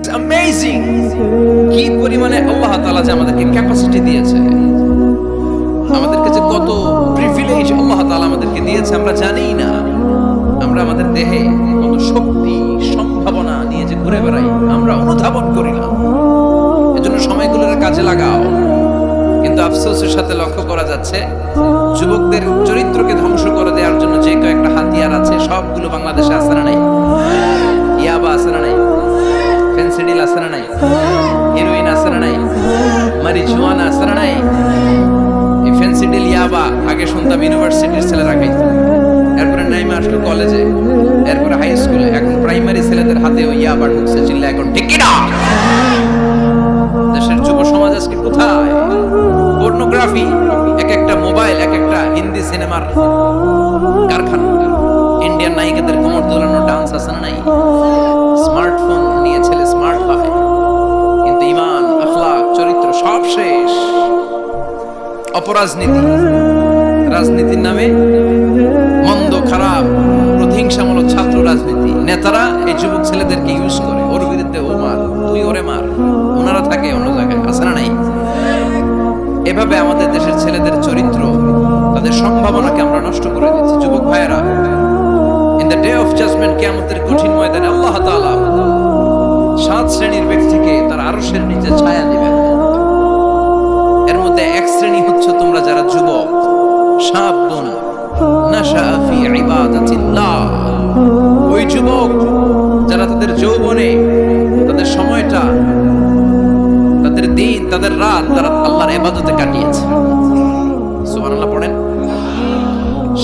It's amazing কি পরিমাণে আল্লাহ তাআলা যে আমাদেরকে ক্যাপাসিটি দিয়েছে, আমাদেরকে যে কত প্রিভিলেজ আল্লাহ তাআলা আমাদেরকে দিয়েছে আমরা জানিই না। আমরা আমাদের দেহে কত শক্তি সম্ভাবনা নিয়ে যে ঘুরে বেড়াই আমরা অনুধাবন করি না। এজন্য সময়গুলোর কাজে লাগাও। কিন্তু আফসোসের সাথে লক্ষ্য করা যাচ্ছে যুবকদের চরিত্রকে ধ্বংস করে দেওয়ার জন্য যে কয়েকটা হাতিয়ার আছে সবগুলো বাংলাদেশে আছে না নাই? ইয়াবা আছে না নাই? ফেন্সিডিল আছে না নাই? হেরোইন আছে না নাই? মারিজুয়ানা আছে না নাই? এই ফেন্সিডিল ইয়াবা আগে শুনতাম ইউনিভার্সিটির ছেলেরা খাইতো, এরপরে নাইমা আসলো কলেজে, এরপরে হাই স্কুলে, এখন প্রাইমারি ছেলেদের হাতেও ইয়াবা ঢুকছে। চিল্লা এখন ঠিক কি না? দেশের যুব সমাজ আজকে কোথায়? পর্নোগ্রাফি, এক একটা মোবাইল এক একটা হিন্দি সিনেমার কারখানা। ইন্ডিয়ান নায়িকাদের কোমর দোলানো ডান্স আছে না নাই? স্মার্টফোন নিয়ে ছেলে স্মার্ট হয়, কিন্তু ঈমান আখলাক চরিত্র সব শেষ। অপরাজনীতি, রাজনীতির নামে মন্দ খারাপ প্রতিহিংসামূলক ছাত্র রাজনীতি, নেতারা এই যুবক ছেলেদেরকে ইউজ করে, ওর বিরুদ্ধে ও মার, তুই ওরে মার, ওনারা থাকে অন্য জায়গায়, আছে না নাই? এভাবে আমাদের দেশের ছেলেদের চরিত্র, তাদের সম্ভাবনাকে আমরা নষ্ট করে দিচ্ছি। যুবক ভাইয়েরা, in the day of judgement, কিয়ামতের কঠিন ময়দানে আল্লাহ তাআলা 7 শ্রেণীর ব্যক্তিকে তার আরশের নিচে ছায়া দিবেন। এর মধ্যে এক শ্রেণী হচ্ছে তোমরা যারা যুবক, শাবুন নাশা ফি ইবাদাতিল্লাহ, ওই যুবক যারা তাদের যৌবনে তাদের সময়টা, তাদের দিন, তাদের রাত তারা আল্লাহর ইবাদতে কাটিয়েছে। সুবহানাল্লাহ পড়েন।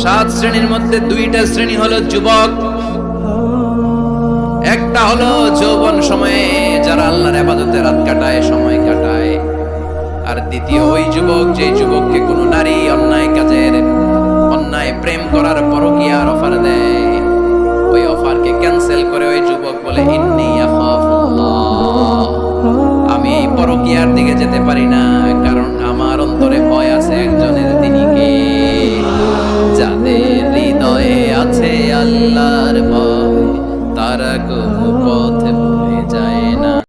7 শ্রেণীর মধ্যে 2টা শ্রেণী হলো যুবক। একটা হলো যৌবন সময়ে যারা আল্লাহর ইবাদতে রাত কাটায়, সময় কাটায়। আর দ্বিতীয় ওই যুবক যে যুবককে কোনো নারী অন্যায় কাজের, অন্যায় প্রেম করার পরকীয়ার অফার দেয়, ওই অফারকে ক্যান্সেল করে ওই যুবক বলে ইন্নী আখাফুল্লাহ, আমি এই পরকীয়ার দিকে যেতে পারি না, কারণ আমার অন্তরে ভয় আছে একজন